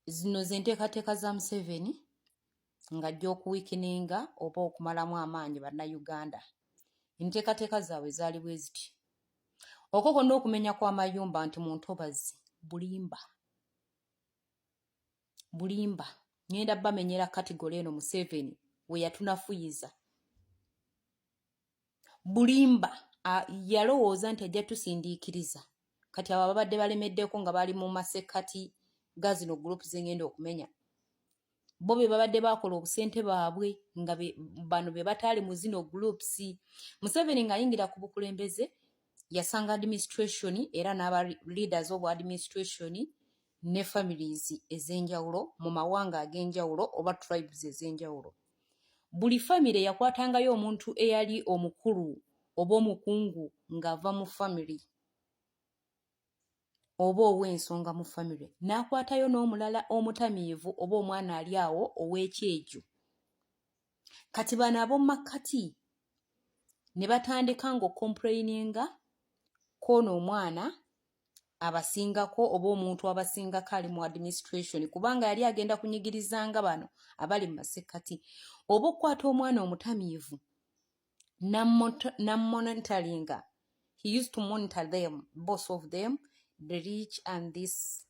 zino zenteekateeka za Museveni ng'ajja okuwiikininga oba okumalamu amaanyi bannayuganda. Enteekateeka zaabwe zaali bwe ziti. Okwo kwonna okumenya kw'amayumba nti mu ntobazi bulimba. Bulimba. Ngenda bamenyera kategole eno Museveni we yatunafuyiza. Bulimba. Yalowooza nti ajja tusindiikiriza. Kati abo babadde balemeddeko nga bali mu masekkati ga zino gurupu ze ngenda okumenya. Bo be babadde bakola obusente baabwe nga bano be bataali mu zino groups. Museveni ng'ayingira ku bukulembeze yasanga administration era n'aba leaders of administration ne families ez'enjawulo mu mawanga ag'enjawulo oba tribes ez'enjawulo. Buli family yakwatangayo omuntu eyali omukulu oba omukungu ng'ava mu family oba ow'ensonga mu family. N'akwatayo n'omulala omutamiivu oba omwana ali awo ow'ekyejo. Kati bano ab'omu makkati ne batandika ng'okomplaininga k'ono omwana abasingako oba omuntu abasingako ali mu administration kubanga yali agenda kunyigirizanga bano abali mu masekkati. Oba okukwata omwana omutamiivu n'amonitoringa. He used to monitor them, both of them, the rich and this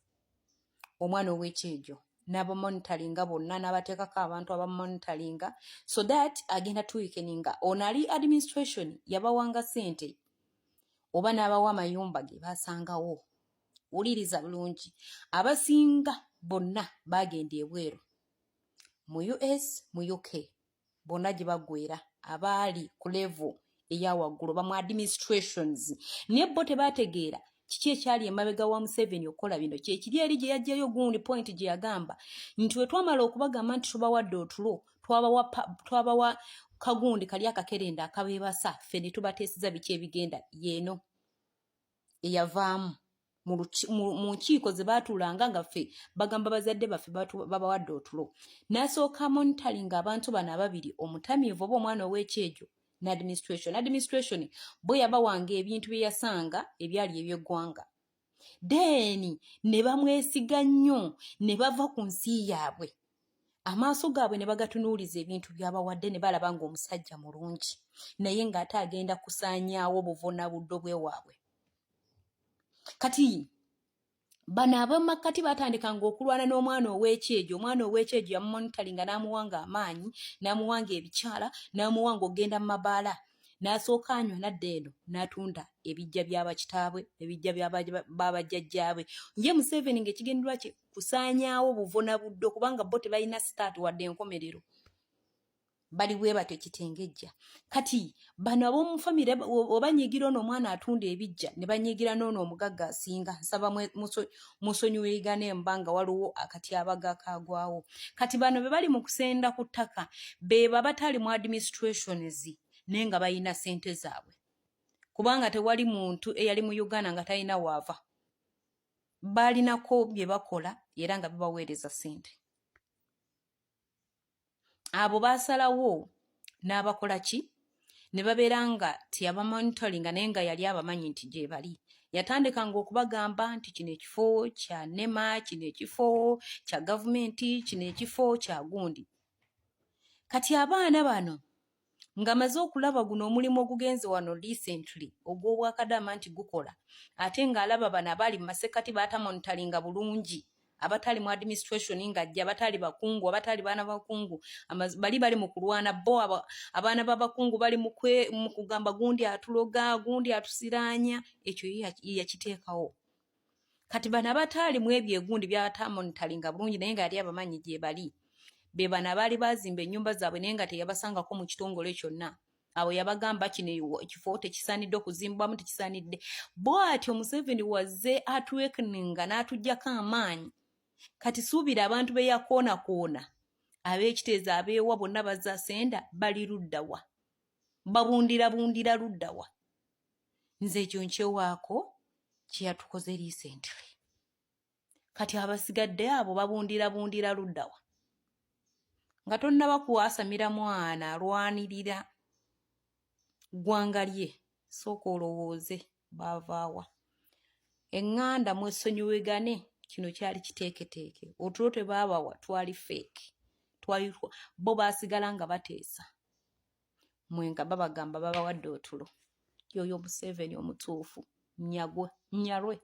omwana ow'ekyejo. N'abamonitoringa bonna n'abateekako abantu abamonitoringa so that agenda tuweekeninga. Ono ali administration yabawanga ssente oba n'abawa amayumba ge basangawo. Wuliriza bulungi. Abasinga bonna bagenda ebweru. Mu US, mu UK. Bonna gye baggwera. Abaali ku level eya waggulu ba mu administrations. Naye bo tebategeera kiki ekyali emabega wa Museveni okukola bino. Kyekiri eri gye yajjayo gundi point gye yagamba nti we twamala okubagamba nti tubawadde otulo twabawa kagundi kali akakerenda akabeebasa ffe ne tubateesiza biki ebigenda yeeno eyavaamu mu nkiiko ze baatuulanga nga ffe bagamba bazadde baffe babawadde otulo. N'asooka monitoring abantu bano ababiri omutamiivu oba omwana ow'ekyejo n'administration bo yabawanga ebintu bye yasanga ebyali eby'eggwanga. Then ne bamwesiga nnyo ne bava ku nsi yaabwe. Amaaso gaabwe ne bagatunuuliza ebintu by'abawadde ne balaba ng'omusajja mulungi naye ng'ate agenda kusaanyaawo buvunaabuddo bwe waabwe. Kati bano ab'omumakkati batandikanga okulwana n'omwana ow'ekyejo. Omwana ow'ekyejo yamumonitoringa n'amuwanga amaanyi, n'amuwanga ebikyala, n'amuwanga okugenda mu mabaala. N'asooka anywa n'adda eno n'atunda ebijja by'abakitaabwe, ebijja babajjajjaabwe. Ye Museveni ng'ekigendererwa kye kusaanyaawo buvunaabuddo kubanga bo tebalina start wadde enkomerero. Bali bwe batyo kitengejja. Kati bano ab'omu famire obanyigira ono omwana atunda ebijja ne banyigira n'ono omugagga asinga. Nsaba musonyiwigane embanga waliwo akatyabaga kaagwawo. Kati bano be bali mu kusenda ku ttaka beba batali mu administrations naye nga balina ssente zaabwe. Kubanga tewali muntu eyali mu Uganda nga talina waava. Balinako bye bakola era nga bibaweereza ssente. Abo basalawo n'abakola ki? Ne babeera nga tiyabamonitoringa naye nga yali abamanyi nti gye bali. Yatandikanga okubagamba nti kino ekifo kya NEMA, kino ekifo kya gavumenti, kino ekifo kya gundi. Kati abaana bano nga maze okulaba guno omulimu ogugenze wano recently ogw'Obwakadaama nti gukola ate ng'alaba bano abali mu masekkati batamonitoringa bulungi. Abatali mu administration ng'ajja abatali bakungu abatali baana bakungu bali mu kulwana bo abaana b'abakungu bali mu kugamba gundi atuloga gundi atusiraanya ekyo yakiteekawo. Kati bano abatali mu ebyo egundi byatamonitoringa bulungi naye nga yali abamanyi gye bali be bano abaali bazimba ennyumba zaabwe naye nga teyabasangako mu kitongole kyonna. Awo yabagamba kino ekifo tekisaanidde okuzimbwamu tekisaanidde. Bw'atyo Museveni wazze atuweekeninga n'atuggyako amaanyi. Kati suubira abantu be yakoona ab'ekiteezo abeewa bonna bazaasenda bali luddawa. Babundira luddawa. Nze ekyo nkyewaako kye yatukoze recently. Kati abasigadde abo babundira luddawa. Nga tonnaba kuwasamira mwana alwanirira ggwanga lye sooka olowooze baavaawa. Eŋŋanda mwesonyiwegane kino kyali kiteeketeeke. Otulo tebabawa twali fake. Bo baasigala nga bateesa. Mwenga babagamba babawadde otulo. Yoyo Museveni omutuufu. Nyalwe.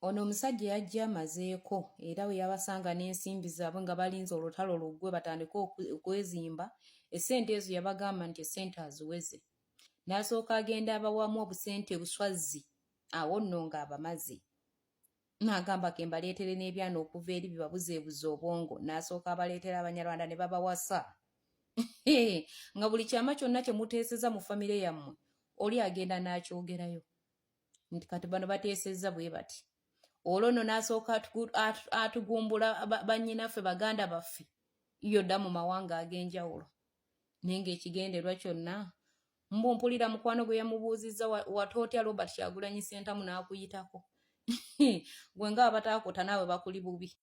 Ono omusajja yajja amazeeko era we yabasanga n'ensimbi zaabwe nga balinze olutalo luggwe batandike okwezimba. Essente ezo yabagamba nti essente aziweze. N'asooka agenda abawamu obusente buswazi. Awo nno ng'abamaze. N'agamba ke mbaleetere n'ebyana okuva eri bibabuzeebuze obwongo. N'asooka abaleetera Abanyarwanda ne babawasa. Nga buli kyama kyonna kye muteeseza mu famire yammwe oli agenda n'akyogerayo. Nti kati bano bateesezza bwe bati. Olwo nno n'asooka atugumbula bannyinaffe baganda baffe. Yodda mu mawanga ag'enjawulo. Naye ng'ekigenderwa kyonna mpulira mukwano gwe yamubuuzizza watootya Robert Kyagulanyi Ssentamu n'akuyitako. Gwe nga abataakota naawe bakuli bubi.